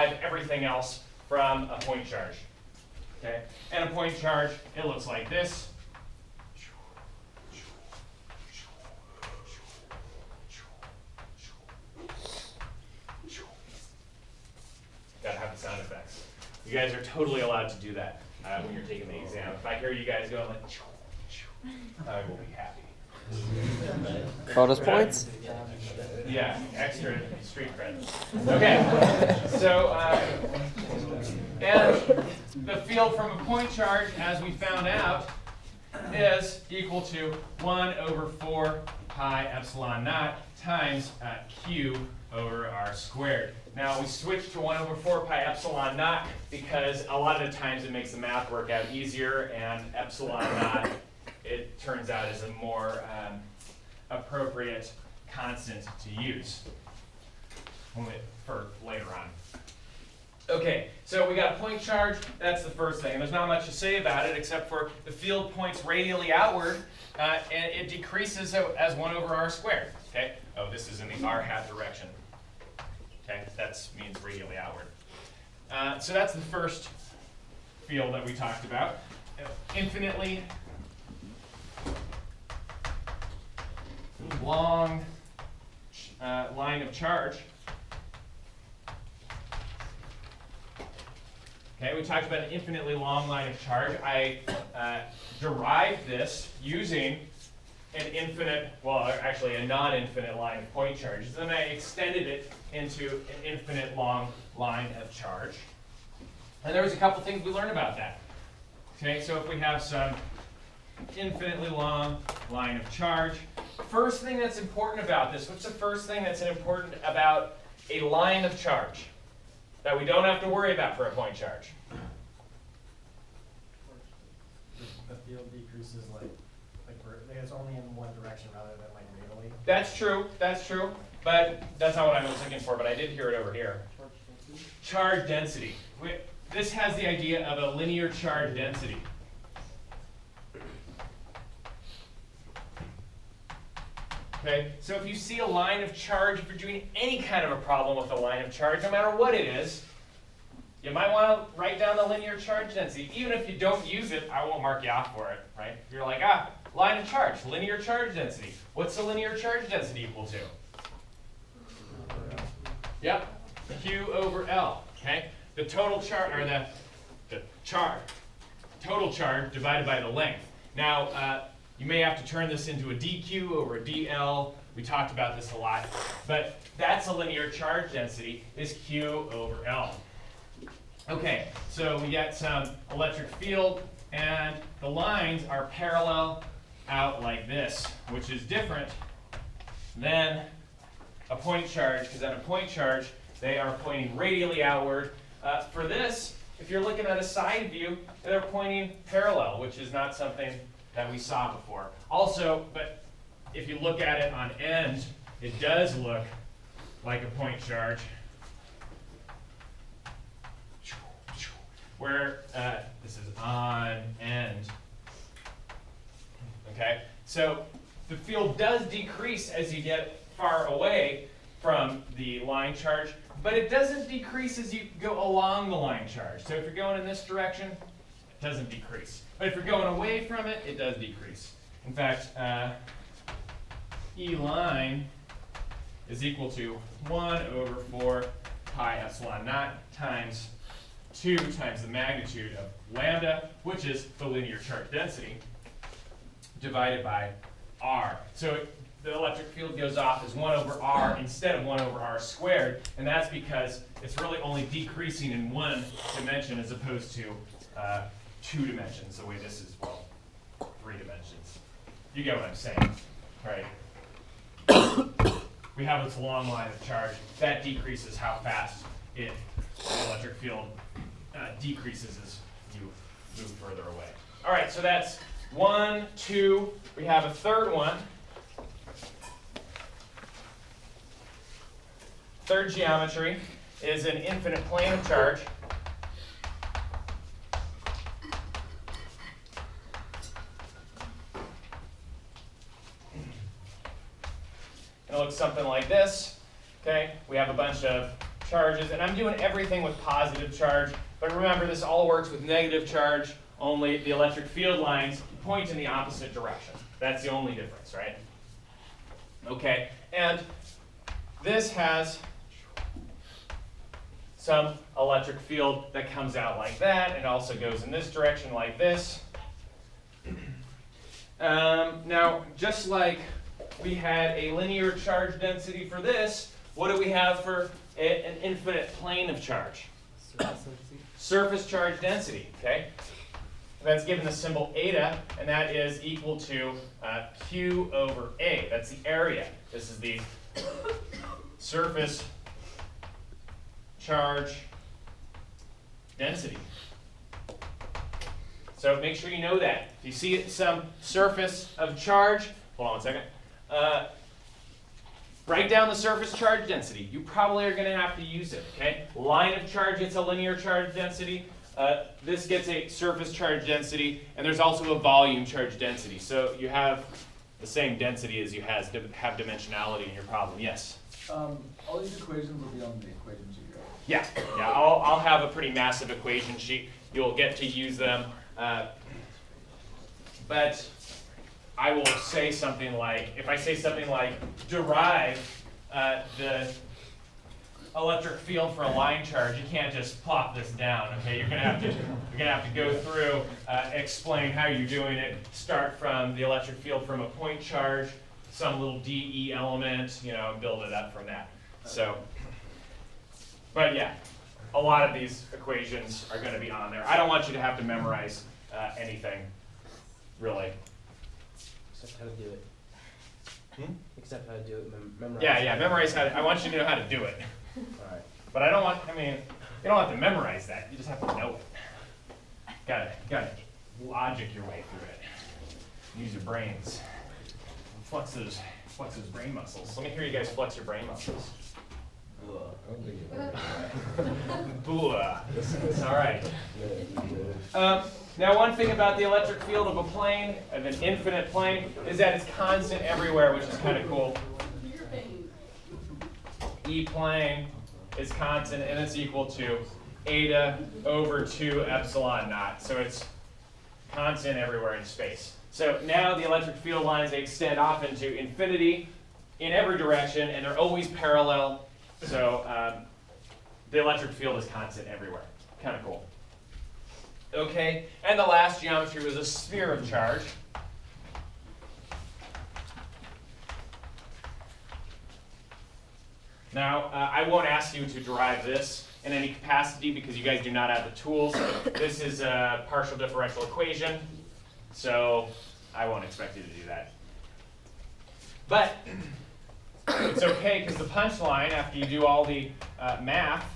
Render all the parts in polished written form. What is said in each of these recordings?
everything else from a point charge. Okay? And a point charge, it looks like this. Gotta have the sound effects. You guys are totally allowed to do that when you're taking the exam. If I hear you guys going like, I will be happy. Bonus points? Yeah, extra street cred. Okay, so and the field from a point charge, as we found out, is equal to 1 over 4 pi epsilon naught times q over r squared. Now we switched to 1 over 4 pi epsilon naught because a lot of the times it makes the math work out easier, and epsilon naught, it turns out, is a more appropriate constant to use for later on. Okay, so we got a point charge. That's the first thing. And there's not much to say about it except for the field points radially outward, and it decreases as 1 over r squared. Okay? Oh, this is in the r hat direction. Okay, that means radially outward. So that's the first field that we talked about. Infinitely long line of charge. Okay, we talked about an infinitely long line of charge. I derived this using an infinite, well, actually a non-infinite line of point charges, and I extended it into an infinite long line of charge. And there was a couple things we learned about that. Okay, so if we have some infinitely long line of charge, first thing that's important about this, what's the first thing that's important about a line of charge that we don't have to worry about for a point charge? The field decreases like it's only in one direction rather than like radially. That's true, but that's not what I was looking for, but I did hear it over here. Charge density. This has the idea of a linear charge density. Okay, so if you see a line of charge, if you're doing any kind of a problem with a line of charge, no matter what it is, you might want to write down the linear charge density. Even if you don't use it, I won't mark you off for it, right? You're like, line of charge, linear charge density. What's the linear charge density equal to? Yep, Q over L, okay? The total charge, or the total charge divided by the length. Now, you may have to turn this into a dq over a dl. We talked about this a lot. But that's a linear charge density, is Q over L. Okay, so we get some electric field, and the lines are parallel out like this, which is different than a point charge, because at a point charge, they are pointing radially outward. For this, if you're looking at a side view, they're pointing parallel, which is not something that we saw before. Also, but if you look at it on end, it does look like a point charge, where this is on end. Okay, so the field does decrease as you get far away from the line charge, but it doesn't decrease as you go along the line charge. So if you're going in this direction, it doesn't decrease. But if you're going away from it, it does decrease. In fact, E line is equal to 1 over 4 pi epsilon naught times 2 times the magnitude of lambda, which is the linear charge density, divided by r. So the electric field goes off as 1 over r instead of 1 over r squared, and that's because it's really only decreasing in one dimension as opposed to 2 dimensions, the way this is, well, 3 dimensions. You get what I'm saying, right? We have this long line of charge. That decreases how fast the electric field decreases as you move further away. All right, so that's 1, 2. We have a third one. Third geometry is an infinite plane of charge. It looks something like this. Okay, we have a bunch of charges, and I'm doing everything with positive charge, but remember this all works with negative charge, only the electric field lines point in the opposite direction. That's the only difference, right? Okay, and this has some electric field that comes out like that. It also goes in this direction like this. Now, just like we had a linear charge density for this, what do we have for an infinite plane of charge? Surface charge density, okay? That's given the symbol eta, and that is equal to Q over A. That's the area. This is the surface charge density. So make sure you know that. If you see some surface of charge, hold on one second. Write down the surface charge density. You probably are going to have to use it, okay? Line of charge gets a linear charge density. This gets a surface charge density, and there's also a volume charge density. So you have the same density as you have dimensionality in your problem. Yes? All these equations will be on the equation sheet, right? Yeah. I'll have a pretty massive equation sheet. You'll get to use them. But I will say something like, if I say something like derive the electric field for a line charge, you can't just plop this down. Okay, you're gonna have to go through, explain how you're doing it. Start from the electric field from a point charge, some little DE element, and build it up from that. So, but yeah, a lot of these equations are going to be on there. I don't want you to have to memorize anything, really. Except how to do it. Except how to do it. Memorize. Yeah, memorize how to, I want you to know how to do it. All right. But you don't have to memorize that. You just have to know it. Gotta logic your way through it. Use your brains. Flex those brain muscles. Let me hear you guys flex your brain muscles. Blah. All right. Now, one thing about the electric field of a plane, of an infinite plane, is that it's constant everywhere, which is kind of cool. E plane is constant, and it's equal to eta over 2 epsilon naught. So it's constant everywhere in space. So now the electric field lines, they extend off into infinity in every direction, and they're always parallel. So the electric field is constant everywhere. Kind of cool. Okay, and the last geometry was a sphere of charge. Now, I won't ask you to derive this in any capacity because you guys do not have the tools. This is a partial differential equation, so I won't expect you to do that. But it's okay, because the punchline, after you do all the math,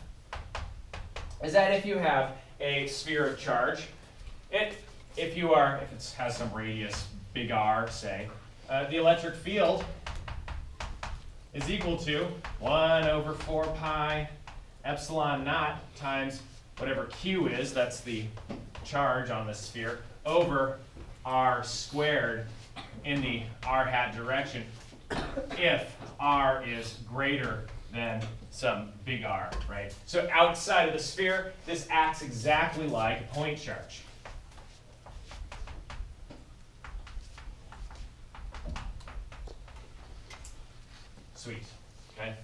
is that if you have a sphere of charge, if it has some radius, big R, say, the electric field is equal to 1 over 4 pi epsilon naught times whatever Q is, that's the charge on the sphere, over R squared in the R hat direction, if R is greater than some big R, right? So outside of the sphere, this acts exactly like a point charge. Sweet, okay?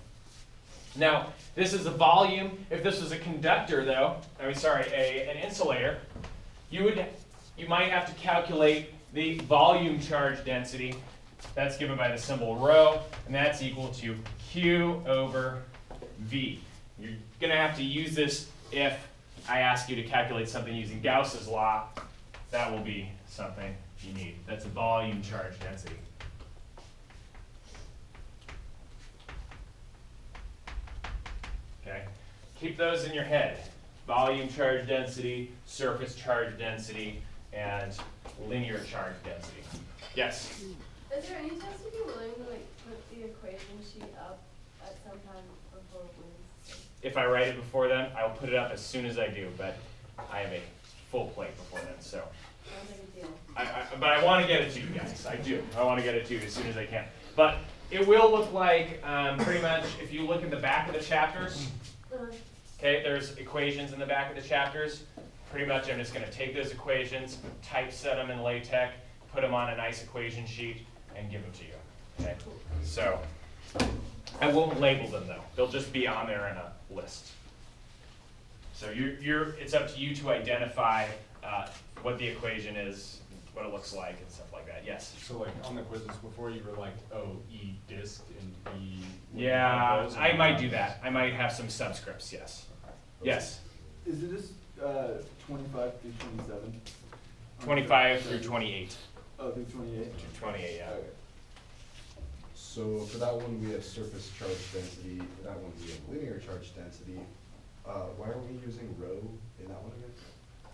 Now, this is a volume. If this was a conductor, though, an insulator, you might have to calculate the volume charge density. That's given by the symbol rho, and that's equal to Q over V. You're going to have to use this if I ask you to calculate something using Gauss's law. That will be something you need. That's a volume charge density. Okay? Keep those in your head. Volume charge density, surface charge density, and linear charge density. Yes? Is there any chance you'd be willing to put the equation sheet up at some time before Wednesday? If I write it before then, I'll put it up as soon as I do, but I have a full plate before then, so. Sounds like a deal. But I want to get it to you guys. I do. I want to get it to you as soon as I can. But it will look like, pretty much, if you look at the back of the chapters, Okay, there's equations in the back of the chapters. Pretty much I'm just going to take those equations, typeset them in LaTeX, put them on a nice equation sheet, and give them to you. Okay, so I won't label them though. They'll just be on there in a list. So it's up to you to identify what the equation is, what it looks like, and stuff like that. Yes? So like on the quizzes before, you were like, oh, E disk and E. Yeah, I might do that. I might have some subscripts, yes. Yes? Is it just 25 through 27? 25 through 28. Oh, through 28? Through 28, yeah. Okay. So for that one, we have surface charge density. For that one, we have linear charge density. Why are we using rho in that one again?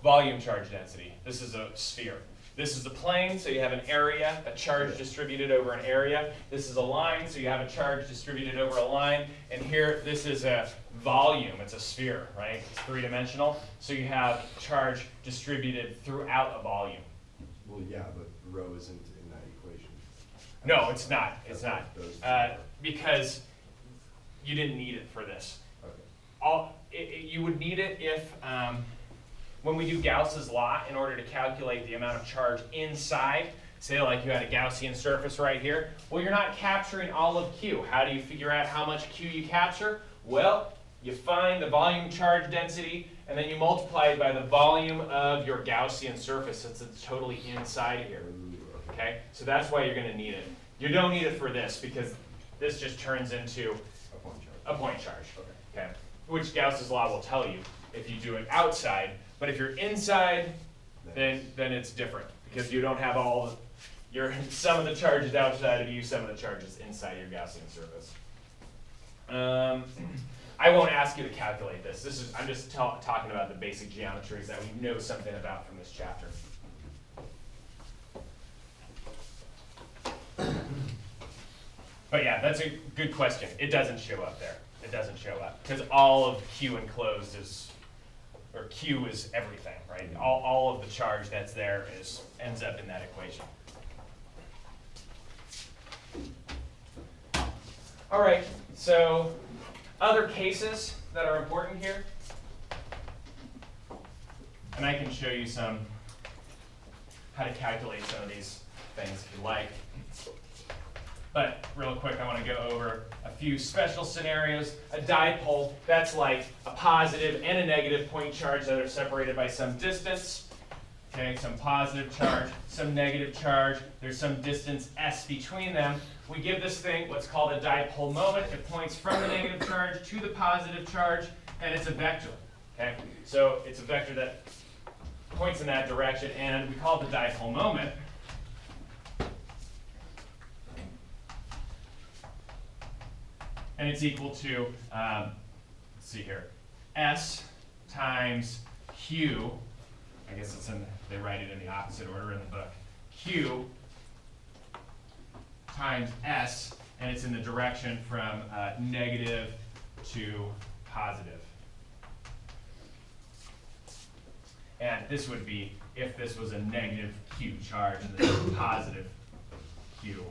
Volume charge density. This is a sphere. This is a plane, so you have an area, a charge distributed over an area. This is a line, so you have a charge distributed over a line. And here, this is a volume. It's a sphere, right? It's three-dimensional. So you have charge distributed throughout a volume. Well, yeah, but rho isn't in that equation. No, it's not. It's Okay, not. those two. Because you didn't need it for this. Okay. You would need it if, when we do Gauss's law, in order to calculate the amount of charge inside, say like you had a Gaussian surface right here, well, you're not capturing all of Q. How do you figure out how much Q you capture? Well, you find the volume charge density, and then you multiply it by the volume of your Gaussian surface since it's totally inside here. Okay? So that's why you're going to need it. You don't need it for this because this just turns into A point charge. a point charge. Okay. Okay? Which Gauss's law will tell you if you do it outside. But if you're inside, then it's different because you don't have all some of the charges outside of you, some of the charges inside your Gaussian surface. I won't ask you to calculate this. I'm just talking about the basic geometries that we know something about from this chapter. But yeah, that's a good question. It doesn't show up there. It doesn't show up because all of Q enclosed or Q is everything, right? All of the charge that's there ends up in that equation. All right, so other cases that are important here, and I can show you how to calculate some of these things if you like. But real quick, I want to go over a few special scenarios. A dipole, that's like a positive and a negative point charge that are separated by some distance. Okay, some positive charge, some negative charge. There's some distance s between them. We give this thing what's called a dipole moment. It points from the negative charge to the positive charge, and it's a vector. Okay, so it's a vector that points in that direction, and we call it the dipole moment. And it's equal to, let's see here, S times Q. I guess they write it in the opposite order in the book. Q times S, and it's in the direction from negative to positive. And this would be if this was a negative Q charge and this is a positive Q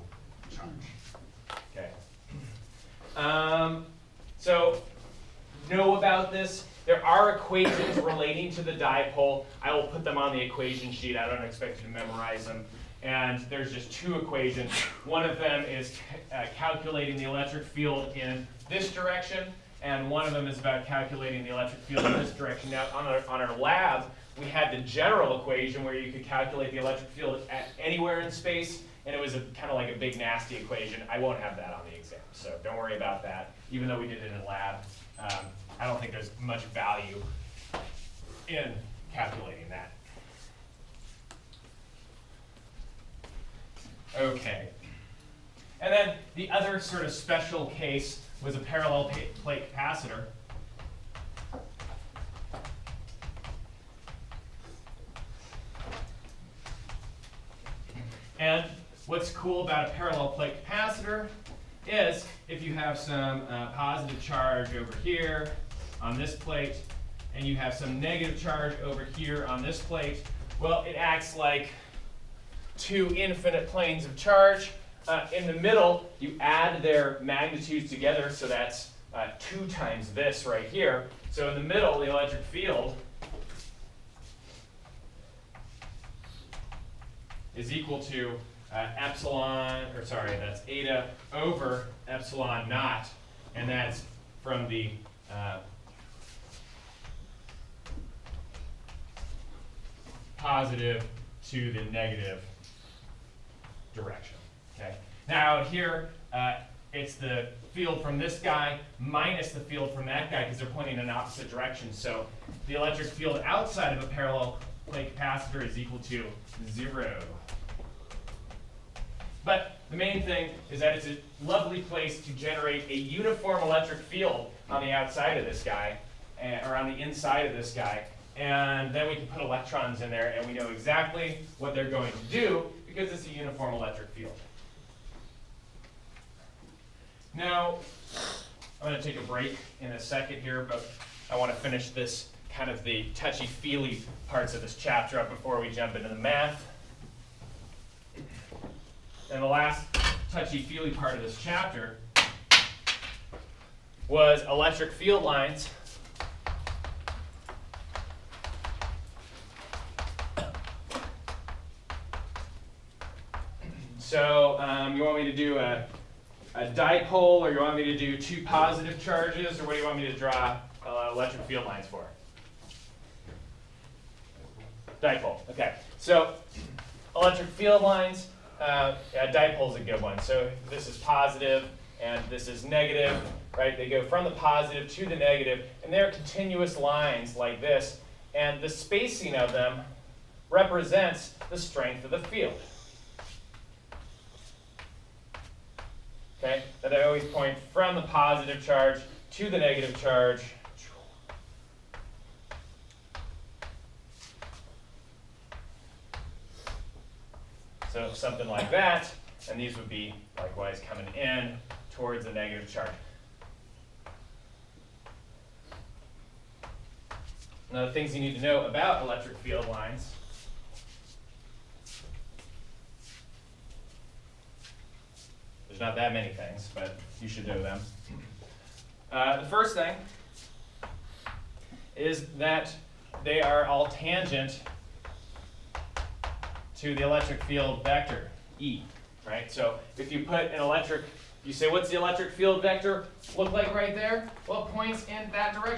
charge. Okay. So know about this. There are equations relating to the dipole. I will put them on the equation sheet. I don't expect you to memorize them. And there's just two equations. One of them is calculating the electric field in this direction, and one of them is about calculating the electric field in this direction. Now, on our lab, we had the general equation where you could calculate the electric field at anywhere in space, and it was kind of like a big nasty equation. I won't have that on the exam, so don't worry about that. Even though we did it in lab, I don't think there's much value in calculating that. Okay. And then the other sort of special case was a parallel plate capacitor. And what's cool about a parallel plate capacitor is if you have some positive charge over here on this plate, and you have some negative charge over here on this plate, well, it acts like two infinite planes of charge. In the middle, you add their magnitudes together, so that's 2 times this right here. So in the middle, the electric field is equal to that's eta over epsilon naught, and that's from the positive to the negative direction. Okay. Now out here, it's the field from this guy minus the field from that guy because they're pointing in opposite directions. So the electric field outside of a parallel plate capacitor is equal to 0. But the main thing is that it's a lovely place to generate a uniform electric field on the outside of this guy, or on the inside of this guy. And then we can put electrons in there, and we know exactly what they're going to do because it's a uniform electric field. Now, I'm going to take a break in a second here, but I want to finish this kind of the touchy-feely parts of this chapter up before we jump into the math. And the last touchy-feely part of this chapter was electric field lines. So you want me to do a dipole, or you want me to do 2 positive charges, or what do you want me to draw electric field lines for? Dipole. Okay. So electric field lines, dipole is a good one. So this is positive and this is negative, right? They go from the positive to the negative, and they're continuous lines like this, and the spacing of them represents the strength of the field. Okay, that I always point from the positive charge to the negative charge. So something like that, and these would be likewise coming in towards the negative charge. Now the things you need to know about electric field lines. There's not that many things, but you should know them. The first thing is that they are all tangent to the electric field vector, E, right? So if you put an electric, you say, what's the electric field vector look like right there? Well, it points in that direction.